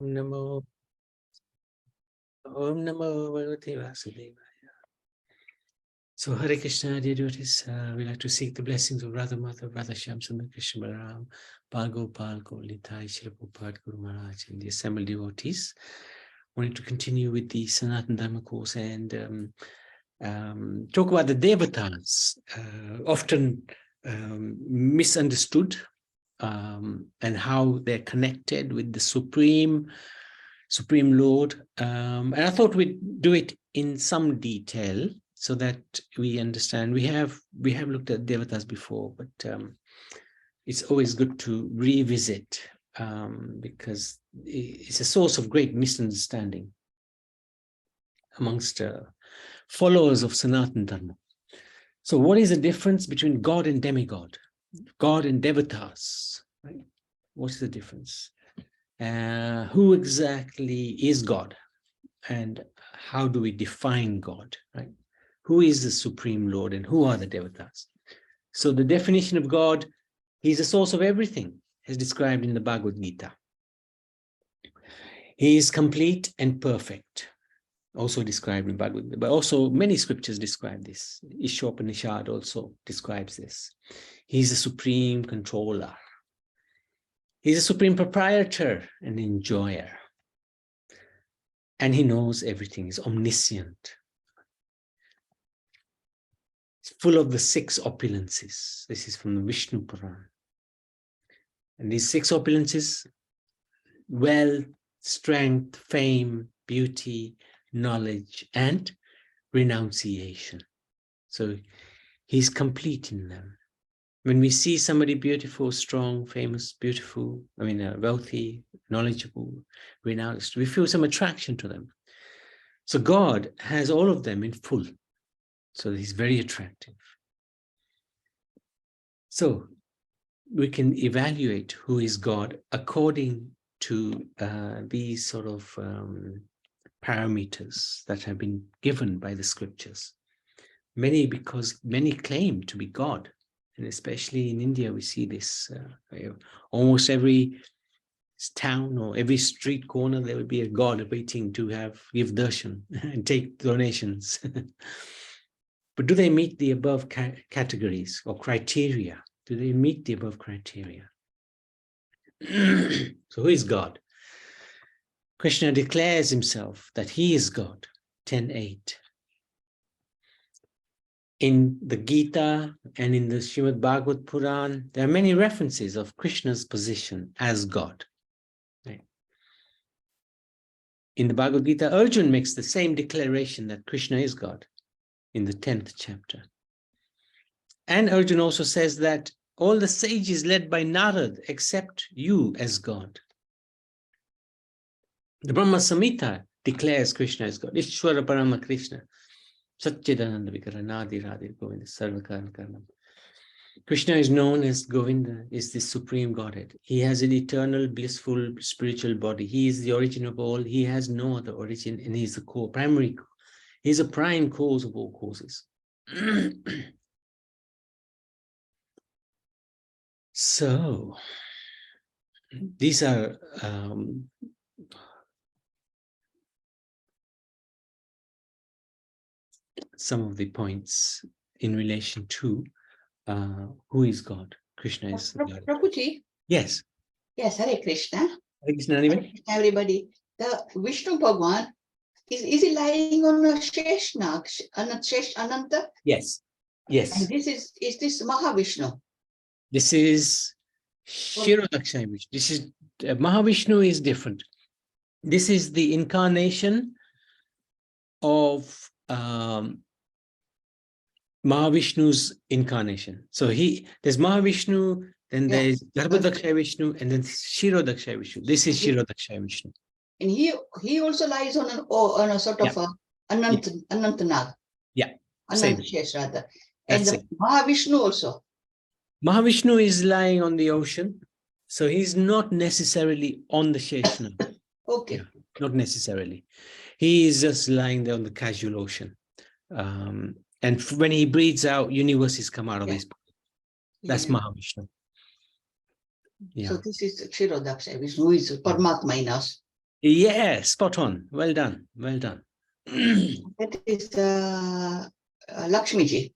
Namo Om Namo Bhagavate Vasudevaya. So Hare Krishna, dear devotees, we like to seek the blessings of Radha Mata, Radha Shyamsundar, Krishna Balaram, Bhagopal, Golitai, Srila Prabhupada, Guru Maharaj, and the assembled devotees. Wanted to continue with the Sanatana Dharma course and talk about the Devatas, often misunderstood, and how they're connected with the Supreme Lord. And I thought we'd do it in some detail so that we understand. We have looked at Devatas before, but it's always good to revisit because it's a source of great misunderstanding amongst followers of Sanatana Dharma. So what is the difference between God and demigod? God and Devatas, right? What's the difference? Who exactly is God? And how do we define God, right? Who is the Supreme Lord and who are the Devatas? So the definition of God, He's the source of everything, as described in the Bhagavad Gita. He is complete and perfect, also described in Bhagavad Gita, but also many scriptures describe this. Ishopanishad also describes this. He's the supreme controller. He's a supreme proprietor and enjoyer. And he knows everything. He's omniscient. He's full of the 6 opulences. This is from the Vishnu Puran. And these 6 opulences: wealth, strength, fame, beauty, knowledge, and renunciation. So he's complete in them. When we see somebody beautiful, strong, famous, beautiful, wealthy, knowledgeable, renounced, we feel some attraction to them. So God has all of them in full. So he's very attractive. So we can evaluate who is God according to these sort of parameters that have been given by the scriptures. Because many claim to be God. And especially in India, we see this. Almost every town or every street corner, there will be a god waiting to give darshan and take donations. But do they meet the above categories or criteria? Do they meet the above criteria? So who is God? Krishna declares himself that he is God, 10.8. In the Gita and in the Srimad Bhagavad Puran, there are many references of Krishna's position as God. Right? In the Bhagavad Gita, Arjuna makes the same declaration that Krishna is God in the 10th chapter. And Arjuna also says that all the sages led by Narad accept you as God. The Brahma Samhita declares Krishna as God. Ishvara Parama Krishna. Satchidananda Vikaranadi Radhi Govinda Sarvakaran Karnam. Krishna is known as Govinda, is the supreme Godhead. He has an eternal, blissful, spiritual body. He is the origin of all. He has no other origin, and he is the primary. He is a prime cause of all causes. So, these are some of the points in relation to who is God. Krishna is God. Prabhuji? Yes. Yes, Hare Krishna. Hare Krishna, anyway. Everybody. The Vishnu Bhagwan, is he lying on a Sheshnag, Ananta? Yes. Yes. And is this Mahavishnu? This is Kshirodakshaya Vishnu. This is Mahavishnu is different. This is the incarnation of Mahavishnu's incarnation. So there's Mahavishnu, then there's Garbhodakshaya Vishnu, and then Kshirodakshaya Vishnu. This is Kshirodakshaya Vishnu. And he also lies on a sort of a Anantanag. Yeah. Anantashesh rather. And the Mahavishnu also. Mahavishnu is lying on the ocean. So he's not necessarily on the Sheshnag. Okay. Yeah, not necessarily. He is just lying there on the casual ocean. And when he breathes out, universes come out of his body. That's Mahavishnu. Yeah. So this is Kshirodakshaya Vishnu, who is Paramatma in us. Yeah, spot on. Well done. Well done. That is Lakshmiji.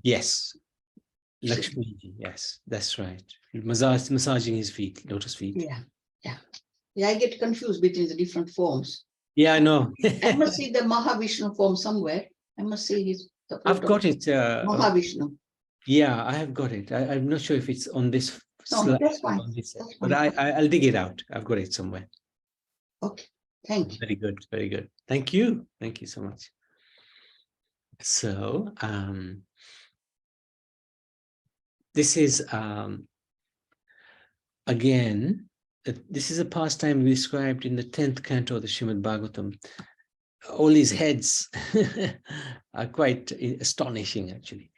Yes. Lakshmi. Yes, that's right. Massaging his feet, lotus feet. Yeah, yeah. Yeah, I get confused between the different forms. Yeah, I know. I must see the Mahavishnu form somewhere. I must see his. I've got it. Mahavishnu. Yeah, I have got it. I'm not sure if it's on this No, slide. that's fine. On this, That's but fine. I'll dig it out. I've got it somewhere. Okay, thank you. Very good. Very good. Thank you. Thank you so much. So this is again, this is a pastime described in the 10th canto of the Srimad Bhagavatam. All these heads are quite astonishing, actually.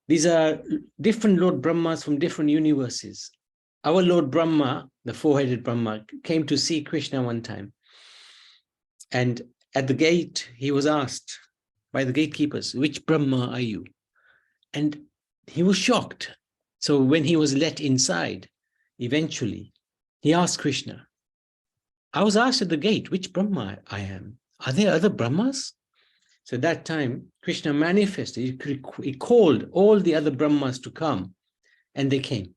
These are different Lord Brahmas from different universes. Our Lord Brahma, the four-headed Brahma, came to see Krishna one time. And at the gate, he was asked by the gatekeepers, which Brahma are you? And he was shocked. So when he was let inside, eventually, he asked Krishna, I was asked at the gate, which Brahma I am? Are there other Brahmas? So at that time, Krishna manifested, he called all the other Brahmas to come, and they came.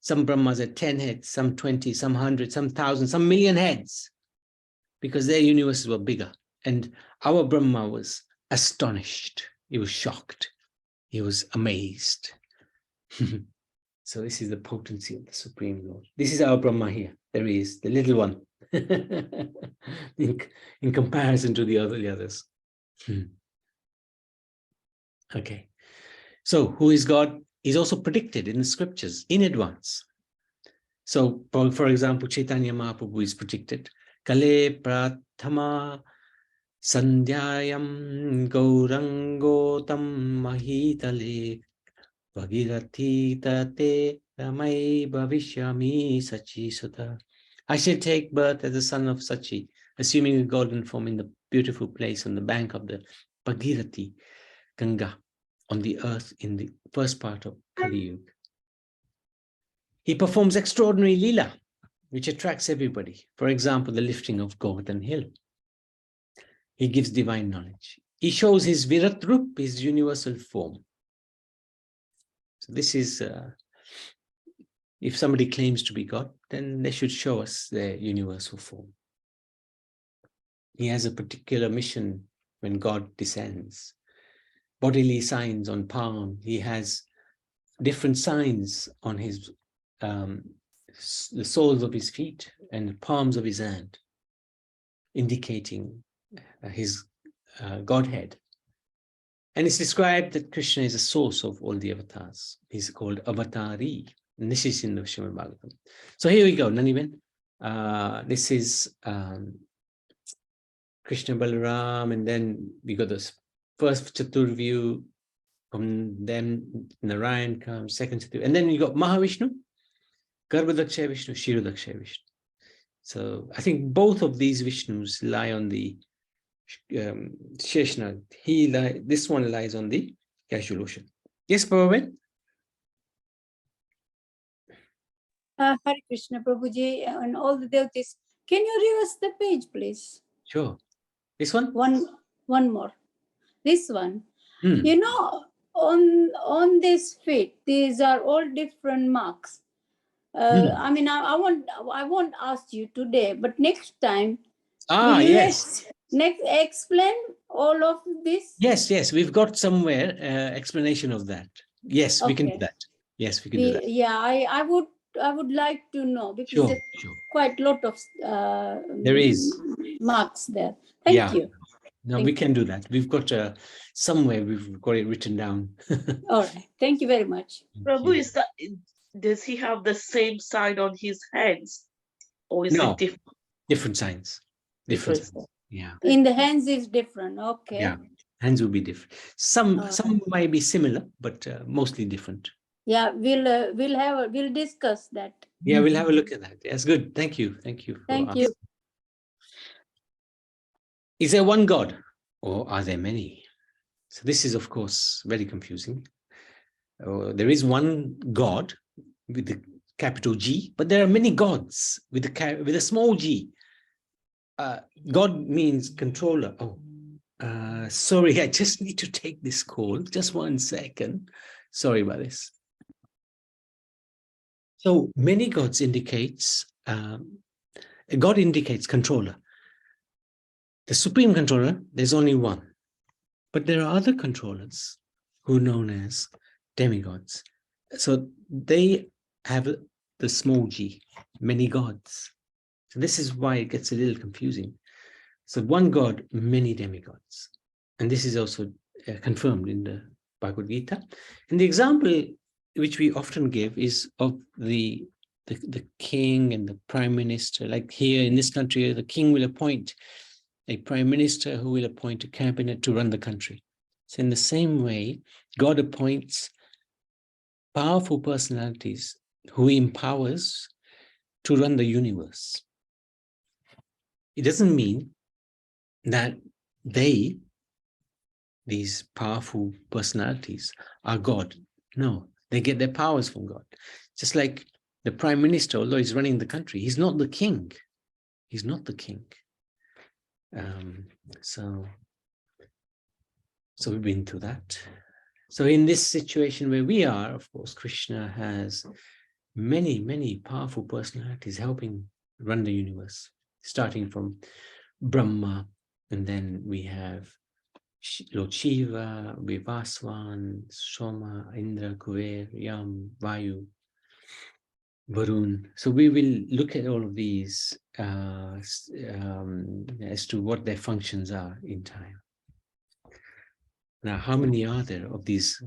Some Brahmas had 10 heads, some 20, some 100, some 1,000, some million heads, because their universes were bigger. And our Brahma was astonished. He was shocked. He was amazed. So this is the potency of the Supreme Lord. This is our Brahma here. There he is, the little one, in comparison to the others. Okay. So who is God? He's also predicted in the scriptures in advance. So, for example, Chaitanya Mahaprabhu is predicted. Kale prathama sandhyayam gaurangotam mahitale bhagirathi tate ramai bhavishyami sachi sutta. I shall take birth as the son of Sachi, assuming a golden form in the beautiful place on the bank of the Bhagirathi Ganga on the earth in the first part of Kali Yuga. He performs extraordinary lila, which attracts everybody. For example, the lifting of Govardhan Hill. He gives divine knowledge. He shows his Virat Rup, his universal form. So this is, if somebody claims to be God, then they should show us their universal form. He has a particular mission when God descends. Bodily signs on palm. He has different signs on his the soles of his feet and the palms of his hand, indicating his Godhead. And it's described that Krishna is the source of all the avatars. He's called Avatari. And this is in the Srimad Bhagavatam. So here we go, Naniben. This is Krishna Balaram, and then we got this first Chaturvyu, from them Narayan comes, second Chaturvyu, and then we got Mahavishnu, Garbhadakshay Vishnu, Kshirodakshay Vishnu. So I think both of these Vishnus lie on the Sheshnag. This one lies on the casual ocean. Yes, Prabhupada? Hare Krishna Prabhuji and all the devotees. Can you reverse the page, please? Sure. This one? One more. This one. Hmm. You know, on this feet, these are all different marks. I mean, I won't ask you today, but next time, will you Yes. next explain all of this? Yes. We've got somewhere explanation of that. Yes, we can do Okay. that. Yes, we can do that. Yeah, I would like to know, because Sure. there's quite a lot of There is marks there. Thank you. No, Thank we can do that. We've got somewhere we've got it written down. All right. Thank you very much. Prabhu, does he have the same sign on his hands? Or is No, it different? different signs. Different. Different. Yeah. In the hands is different. Okay. Yeah. Hands will be different. Some might be similar, but mostly different. Yeah, we'll discuss that. Yeah, we'll have a look at that. That's good. Thank you. Thank you. Thank you. Is there one God, or are there many? So this is, of course, very confusing. There is one God with the capital G, but there are many gods with a small g. God means controller. Oh, sorry, I just need to take this call. Just 1 second. Sorry about this. So many gods indicates, God indicates controller. The supreme controller, there's only one. But there are other controllers who are known as demigods. So they have the small g, many gods. So this is why it gets a little confusing. So one god, many demigods. And this is also confirmed in the Bhagavad Gita. And the example which we often give is of the king and the prime minister. Like here in this country, the king will appoint a prime minister who will appoint a cabinet to run the country. So in the same way, God appoints powerful personalities who he empowers to run the universe. It doesn't mean that these powerful personalities, are God. No, they get their powers from God. Just like the prime minister, although he's running the country, he's not the king. He's not the king. So we've been through that. So in this situation where we are, of course, Krishna has many, many powerful personalities helping run the universe, starting from Brahma, and then we have Lord Shiva, Vivaswan, Soma, Indra, Kuber, Yam, Vayu, Varun. So we will look at all of these as to what their functions are in time. Now, how many are there of these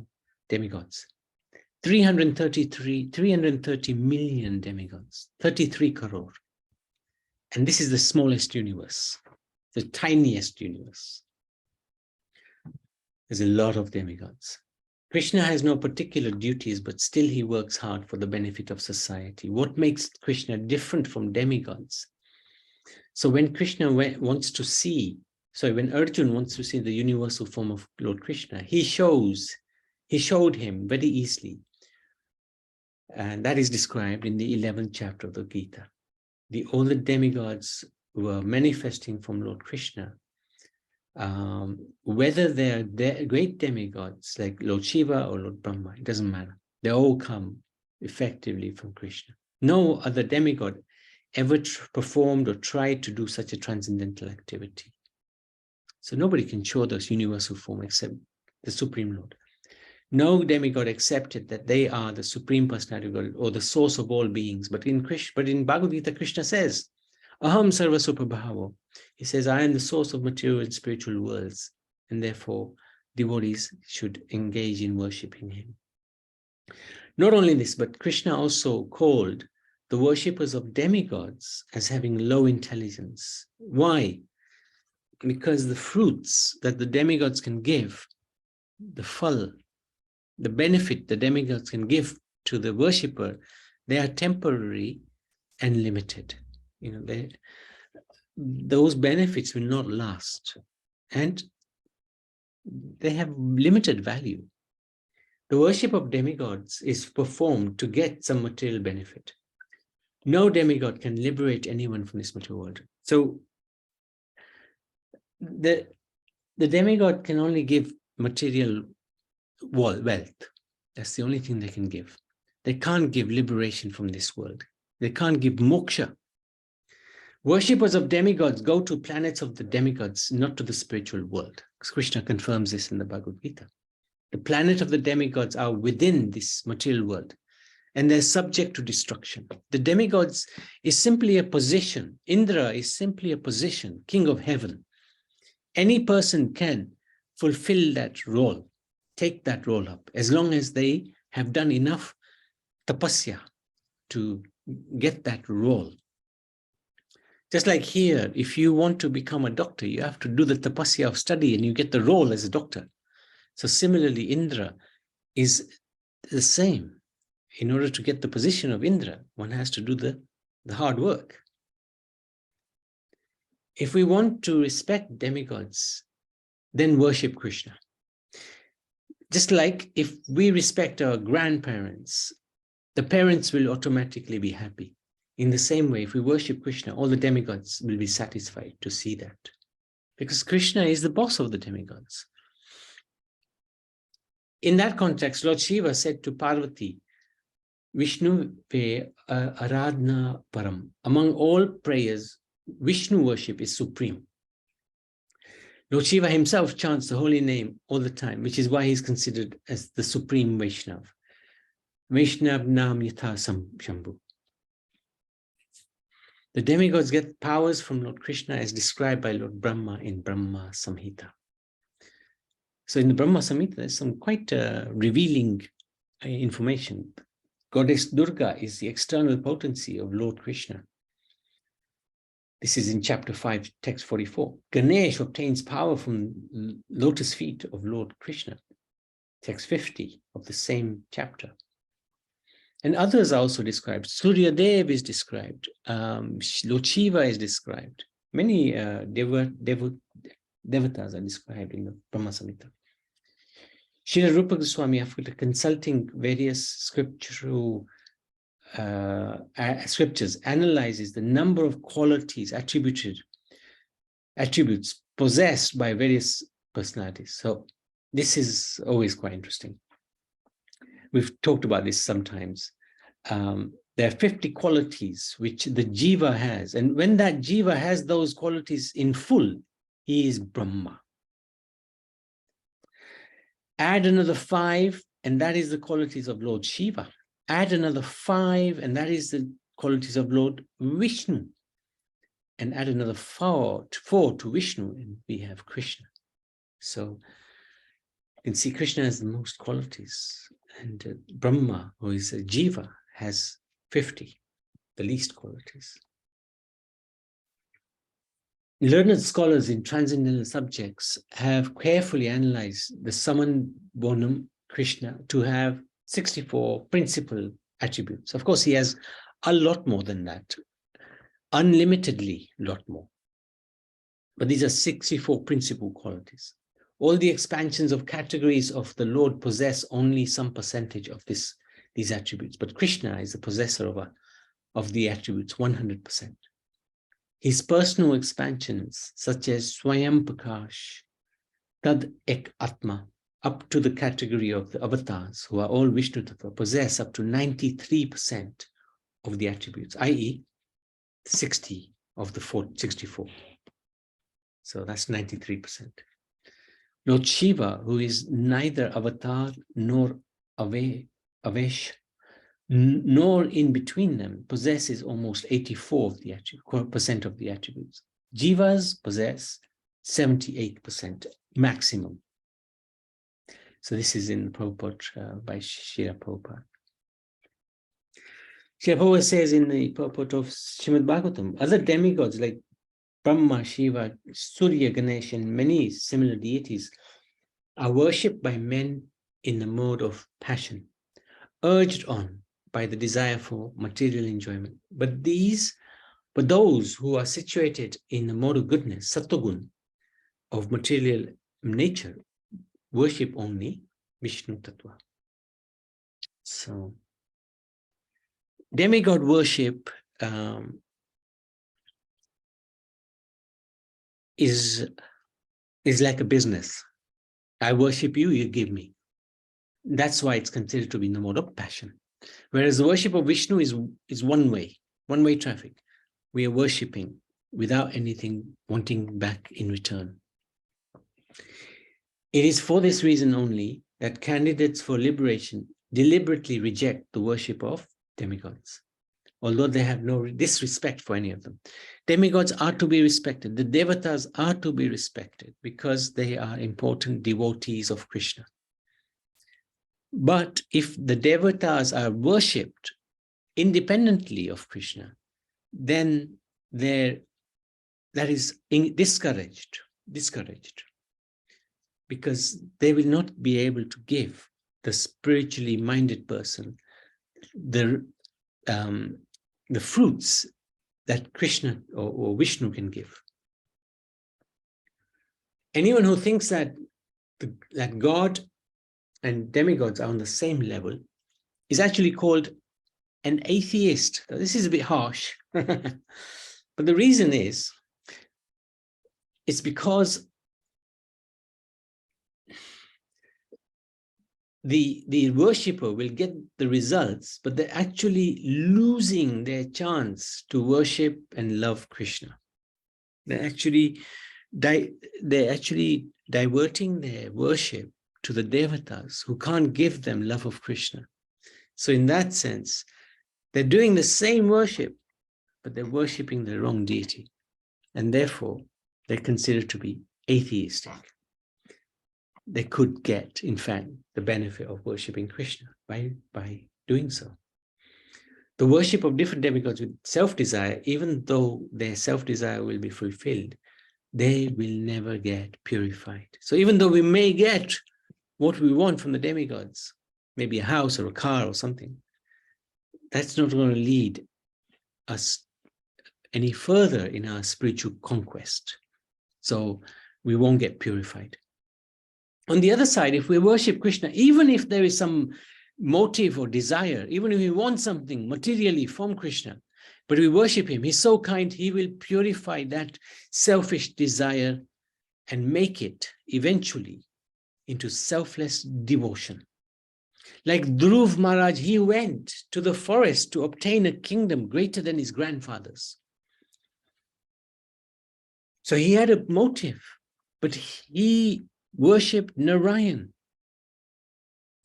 demigods? 330 million demigods, 33 crore. And this is the smallest universe, the tiniest universe. There's a lot of demigods. Krishna has no particular duties, but still he works hard for the benefit of society. What makes Krishna different from demigods? So when Krishna wants to see, when Arjuna wants to see the universal form of Lord Krishna, he showed him very easily. And that is described in the 11th chapter of the Gita. All the demigods were manifesting from Lord Krishna. Whether they're great demigods like Lord Shiva or Lord Brahma, it doesn't matter. They all come effectively from Krishna. No other demigod ever performed or tried to do such a transcendental activity. So nobody can show this universal form except the Supreme Lord. No demigod accepted that they are the Supreme Personality of God or the source of all beings. But in Bhagavad Gita, Krishna says, Aham sarva suprabhavo. He says, I am the source of material and spiritual worlds, and therefore devotees should engage in worshipping him. Not only this, but Krishna also called the worshippers of demigods as having low intelligence. Why? Because the fruits that the demigods can give, the phal, the benefit the demigods can give to the worshipper, they are temporary and limited. Those benefits will not last, and they have limited value. The worship of demigods is performed to get some material benefit. No demigod can liberate anyone from this material world. So the demigod can only give material wealth. That's the only thing they can give. They can't give liberation from this world. They can't give moksha. Worshippers of demigods go to planets of the demigods, not to the spiritual world. Krishna confirms this in the Bhagavad Gita. The planet of the demigods are within this material world, and they're subject to destruction. The demigods is simply a position. Indra is simply a position, king of heaven. Any person can fulfill that role, take that role up, as long as they have done enough tapasya to get that role. Just like here, if you want to become a doctor, you have to do the tapasya of study and you get the role as a doctor. So similarly, Indra is the same. In order to get the position of Indra, one has to do the hard work. If we want to respect demigods, then worship Krishna. Just like if we respect our grandparents, the parents will automatically be happy. In the same way, if we worship Krishna, all the demigods will be satisfied to see that. Because Krishna is the boss of the demigods. In that context, Lord Shiva said to Parvati, Vishnu pe aradhana param. Among all prayers, Vishnu worship is supreme. Lord Shiva himself chants the holy name all the time, which is why he's considered as the supreme Vaishnav. Vaishnav nam yatha shambhu. The demigods get powers from Lord Krishna as described by Lord Brahma in Brahma Samhita. So in the Brahma Samhita, there's some quite revealing information. Goddess Durga is the external potency of Lord Krishna. This is in chapter 5, text 44. Ganesh obtains power from lotus feet of Lord Krishna. Text 50 of the same chapter. And others are also described. Surya Dev is described. Lord Shiva is described. Many Devatas are described in the Brahma Samhita. Srila Rupa Goswami, after consulting various scriptures, analyzes the number of qualities, attributes possessed by various personalities. So this is always quite interesting. We've talked about this sometimes. There are 50 qualities which the Jiva has. And when that Jiva has those qualities in full, he is Brahma. Add another 5, and that is the qualities of Lord Shiva. Add another 5, and that is the qualities of Lord Vishnu. And add another 4 to Vishnu, and we have Krishna. So you can see Krishna has the most qualities. And Brahma, who is a Jiva, has 50, the least qualities. Learned scholars in transcendental subjects have carefully analyzed the Samanbonam Krishna to have 64 principal attributes. Of course, he has a lot more than that, unlimitedly lot more. But these are 64 principal qualities. All the expansions of categories of the Lord possess only some percentage of these attributes. But Krishna is the possessor of the attributes, 100%. His personal expansions, such as Swayam Prakash, Tad Ek Atma, up to the category of the avatars, who are all Vishnu Tattva, possess up to 93% of the attributes, i.e. 60 of the 64. So that's 93%. Lord Shiva, who is neither avatar nor Avesh, nor in between them, possesses almost 84% of the attributes. Jivas possess 78% maximum. So this is in the Prabhupada by Srila Prabhupada. Srila Prabhupada says in the purport of Srimad Bhagavatam, other demigods like Brahma, Shiva, Surya, Ganesh, and many similar deities are worshipped by men in the mode of passion, urged on by the desire for material enjoyment. But those who are situated in the mode of goodness, Sattvagun, of material nature, worship only Vishnu Tattva. So, demigod worship is like a business. I worship you, you give me. That's why it's considered to be in the mode of passion. Whereas the worship of Vishnu is one-way traffic. We are worshipping without anything wanting back in return. It is for this reason only that candidates for liberation deliberately reject the worship of demigods, although they have no disrespect for any of them. Demigods are to be respected. The Devatas are to be respected because they are important devotees of Krishna. But if the Devatas are worshipped independently of Krishna, then that is discouraged, because they will not be able to give the spiritually minded person the fruits that Krishna or Vishnu can give. Anyone who thinks that God and demigods are on the same level is actually called an atheist. Now, this is a bit harsh, but the reason is, it's because the worshipper will get the results, but they're actually losing their chance to worship and love Krishna. They're actually diverting their worship to the Devatas, who can't give them love of Krishna. So in that sense, they're doing the same worship, but they're worshipping the wrong deity. And therefore, they're considered to be atheistic. They could get, in fact, the benefit of worshipping Krishna by doing so. The worship of different demigods with self-desire, even though their self-desire will be fulfilled, they will never get purified. So even though we may get what we want from the demigods, maybe a house or a car or something, that's not going to lead us any further in our spiritual conquest. So we won't get purified. On the other side, if we worship Krishna, even if there is some motive or desire, even if we want something materially from Krishna, but we worship him, he's so kind, he will purify that selfish desire and make it eventually into selfless devotion. Like Dhruv Maharaj, he went to the forest to obtain a kingdom greater than his grandfather's. So he had a motive, but he worshipped Narayan,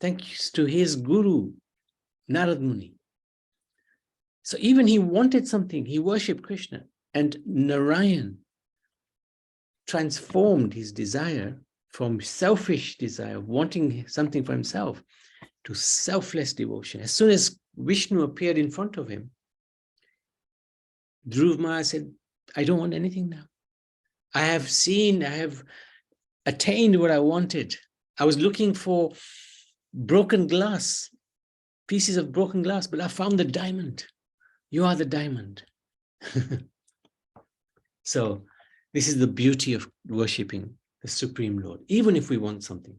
thanks to his guru, Narad Muni. So even he wanted something, he worshipped Krishna, and Narayan transformed his desire from selfish desire, wanting something for himself, to selfless devotion. As soon as Vishnu appeared in front of him, Dhruv Maharaj said, I don't want anything now. I have attained what I wanted. I was looking for broken glass, pieces of broken glass, but I found the diamond. You are the diamond. So this is the beauty of worshipping the Supreme Lord, even if we want something.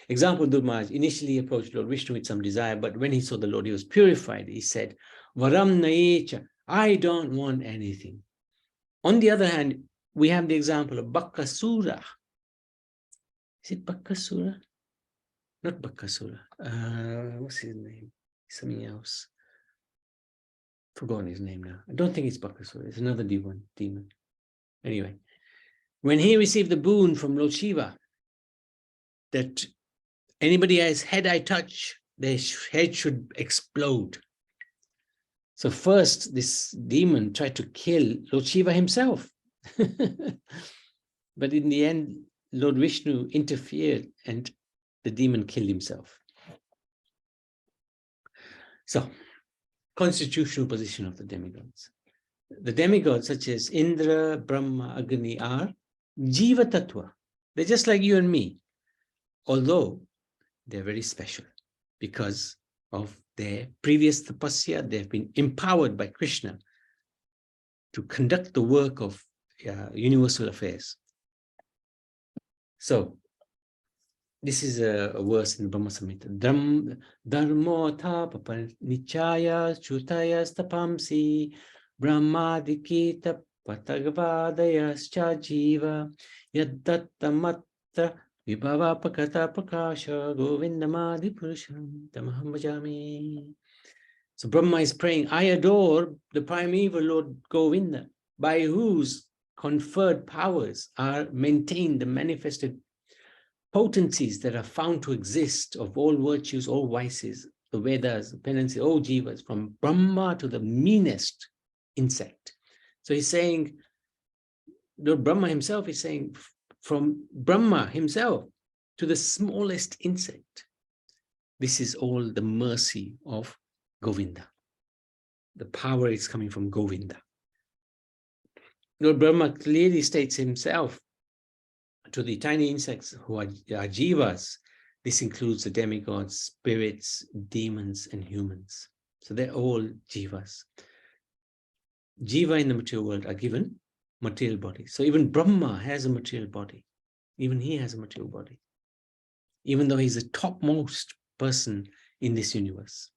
Example, Dhruv Maharaj initially approached Lord Vishnu with some desire, but when he saw the Lord, he was purified. He said, Varam naecha, I don't want anything. On the other hand, we have the example of Bakasura. Is it Bakasura? Not Bakasura. What's his name? Something else. Forgotten his name now. I don't think it's Bakasura. It's another demon. Anyway, when he received the boon from Lord Shiva, that anybody has head I touch, their head should explode. So first, this demon tried to kill Lord Shiva himself. But in the end, Lord Vishnu interfered and the demon killed himself. So, constitutional position of the demigods. The demigods such as Indra, Brahma, Agni are Jiva Tattva. They're just like you and me, although they're very special because of their previous tapasya. They've been empowered by Krishna to conduct the work of universal affairs. So, this is a verse in Brahma Samhita. Dharmo thapa nichaya chutaya stapamsi brahmadikita patagvadayascha jiva yaddattamatra vibhava pakata prakasha govindamadi purusham tamaham bhajami. So Brahma is praying, I adore the primeval Lord Govinda, by whose conferred powers are maintained the manifested potencies that are found to exist of all virtues, all vices, the Vedas, the penances, all jivas, from Brahma to the meanest insect. So he's saying, Lord Brahma himself is saying, from Brahma himself to the smallest insect, this is all the mercy of Govinda. The power is coming from Govinda. Lord Brahma clearly states himself to the tiny insects who are jivas. This includes the demigods, spirits, demons, and humans. So they're all jivas. Jiva in the material world are given material bodies. So even Brahma has a material body. Even he has a material body. Even though he's the topmost person in this universe.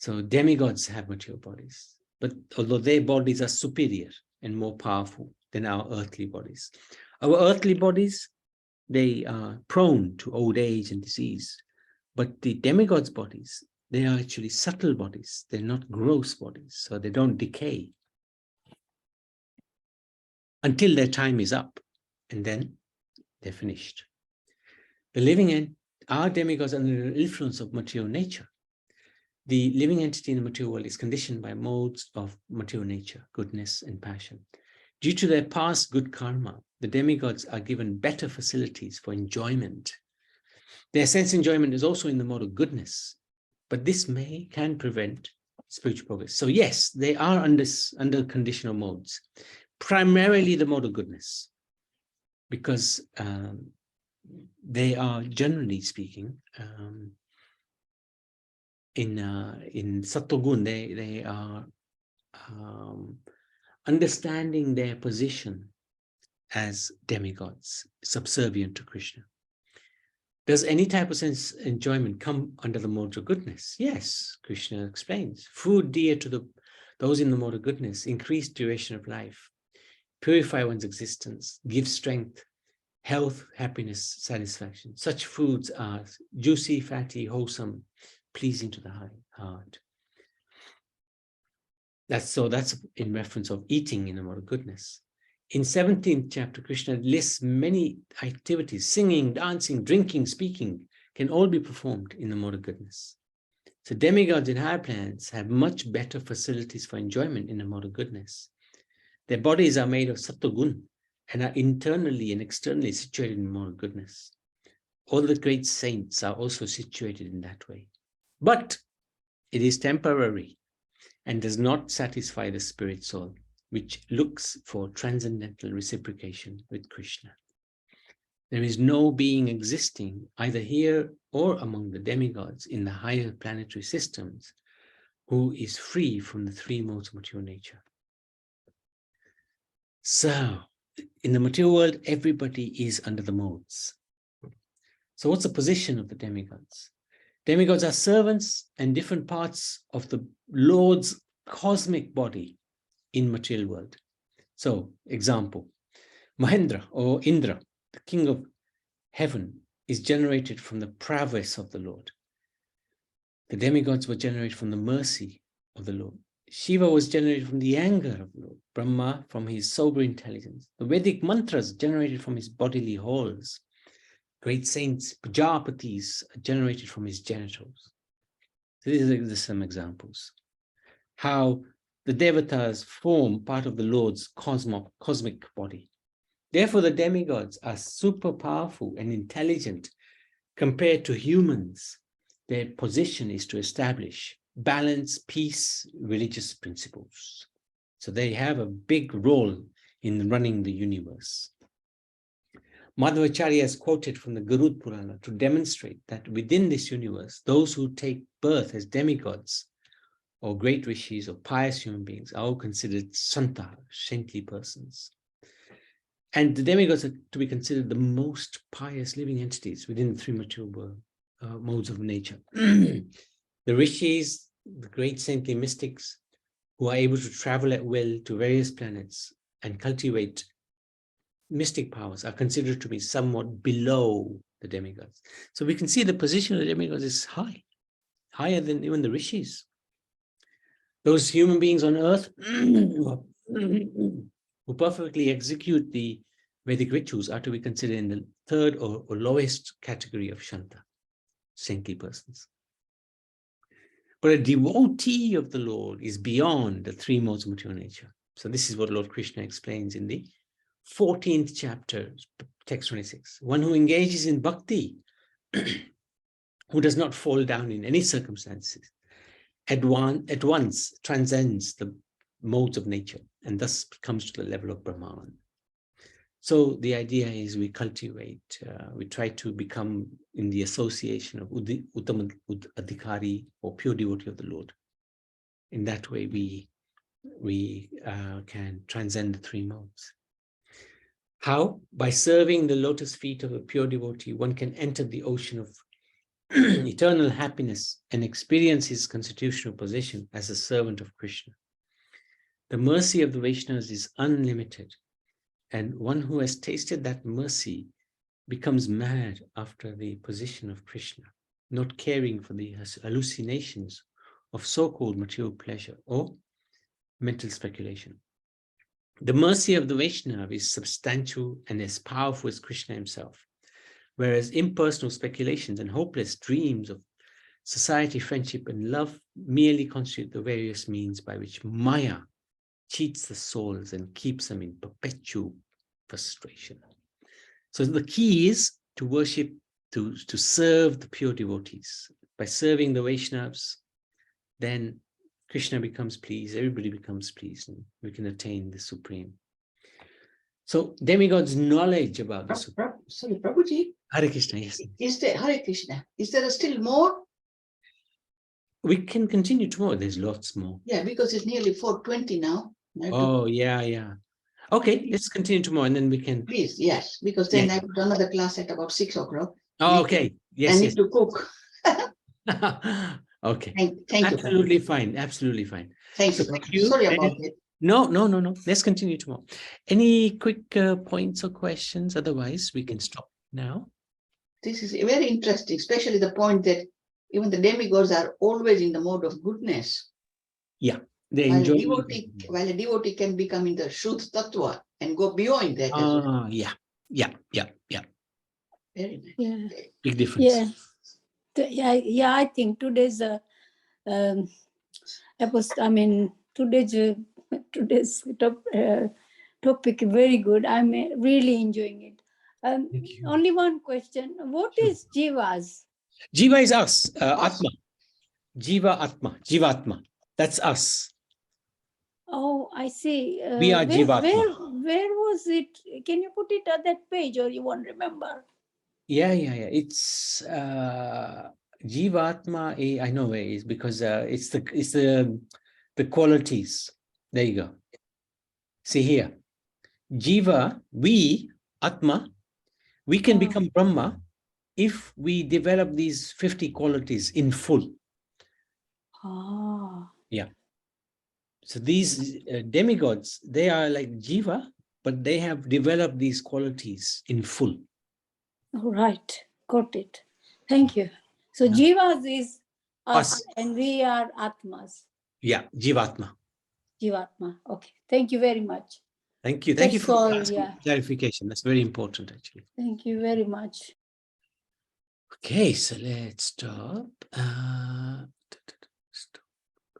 So demigods have material bodies, but although their bodies are superior and more powerful than our earthly bodies. Our earthly bodies, they are prone to old age and disease, but the demigods' bodies, they are actually subtle bodies. They're not gross bodies, so they don't decay until their time is up, and then they're finished. The living end are demigods under the influence of material nature. The living entity in the material world is conditioned by modes of material nature, goodness and passion. Due to their past good karma, the demigods are given better facilities for enjoyment. Their sense enjoyment is also in the mode of goodness, but this can prevent spiritual progress. So yes, they are under conditional modes, primarily the mode of goodness, because they are, generally speaking, in Sattvagun, they are understanding their position as demigods, subservient to Krishna. Does any type of sense enjoyment come under the mode of goodness? Yes, Krishna explains. Food dear to those in the mode of goodness, increase duration of life, purify one's existence, give strength, health, happiness, satisfaction. Such foods are juicy, fatty, wholesome, pleasing to the heart. That's in reference of eating in the mode of goodness. In 17th chapter, Krishna lists many activities: singing, dancing, drinking, speaking, can all be performed in the mode of goodness. So demigods in higher planets have much better facilities for enjoyment in the mode of goodness. Their bodies are made of sattvagun and are internally and externally situated in the mode of goodness. All the great saints are also situated in that way. But it is temporary and does not satisfy the spirit soul, which looks for transcendental reciprocation with Krishna. There is no being existing either here or among the demigods in the higher planetary systems who is free from the three modes of material nature. So, in the material world, everybody is under the modes. So what's the position of the demigods? Demigods are servants and different parts of the Lord's cosmic body in material world. So, example, Mahendra or Indra, the king of heaven, is generated from the prowess of the Lord. The demigods were generated from the mercy of the Lord. Shiva was generated from the anger of the Lord. Brahma from his sober intelligence. The Vedic mantras generated from his bodily halls. Great saints, Prajapatis, generated from his genitals. So these are some examples. How the Devatas form part of the Lord's cosmic body. Therefore, the demigods are super powerful and intelligent compared to humans. Their position is to establish balance, peace, religious principles. So they have a big role in running the universe. Madhvacharya is quoted from the Garud Purana to demonstrate that within this universe, those who take birth as demigods or great rishis or pious human beings are all considered santa, saintly persons. And the demigods are to be considered the most pious living entities within the three material world, modes of nature. The rishis, the great saintly mystics who are able to travel at will to various planets and cultivate mystic powers, are considered to be somewhat below the demigods. So we can see the position of the demigods is high, higher than even the rishis. Those human beings on earth who perfectly execute the Vedic rituals are to be considered in the third or lowest category of Shanta, saintly persons. But a devotee of the Lord is beyond the three modes of material nature. So this is what Lord Krishna explains in the 14th chapter, text 26. One who engages in bhakti, who does not fall down in any circumstances, at once transcends the modes of nature and thus comes to the level of Brahman. So the idea is we cultivate, we try to become in the association of Uttama Adhikari or pure devotee of the Lord. In that way, we can transcend the three modes. How? By serving the lotus feet of a pure devotee, one can enter the ocean of eternal happiness and experience his constitutional position as a servant of Krishna. The mercy of the Vaishnavas is unlimited, and one who has tasted that mercy becomes mad after the position of Krishna, not caring for the hallucinations of so-called material pleasure or mental speculation. The mercy of the Vaishnava is substantial and as powerful as Krishna himself, whereas impersonal speculations and hopeless dreams of society, friendship, and love merely constitute the various means by which Maya cheats the souls and keeps them in perpetual frustration. So the key is to worship, to serve the pure devotees. By serving the Vaishnavas, then Krishna becomes pleased, everybody becomes pleased, and we can attain the Supreme. So demigods' knowledge about the Supreme. Sorry, Prabhuji. Hare Krishna, yes. Is there Hare Krishna? Is there still more? We can continue tomorrow. There's lots more. Yeah, because it's nearly 4:20 now. Oh, yeah. Okay, let's continue tomorrow and then we can. Please, yes, because then Yeah. I've got another class at about 6 o'clock. Oh, okay. Yes, I yes. need to cook. Okay. Thank you. Absolutely fine. Absolutely fine. Thank you. So thank you. Sorry about it. No. Let's continue tomorrow. Any quick points or questions? Otherwise, we can stop now. This is very interesting, especially the point that even the demigods are always in the mode of goodness. Yeah, they While enjoy. a devotee can become in the Shuddh Tattva and go beyond that. As well. Yeah. Very nice. Yeah. Big difference. Yeah. Yeah, I think today's today's topic very good. I'm really enjoying it. Thank you. Only one question. What Sure. is jivas? Jiva is us, Atma. Jiva Atma, Jivatma. That's us. Oh, I see. We are Jivatma. Where was it? Can you put it on that page or you won't remember? Yeah. It's Jivatma. I know where it is because it's the qualities. There you go. See here. Jiva, we, Atma, we can become Brahma if we develop these 50 qualities in full. Ah. Yeah. So these demigods, they are like Jiva, but they have developed these qualities in full. All right. Got it. Thank you. So Yeah. jivas is us Us. and we are atmas. Yeah, Jivatma. Jivatma. Okay. Thank you very much. Thank you. Thank you That's for all, asking yeah. clarification. That's very important, actually. Thank you very much. Okay, so let's stop.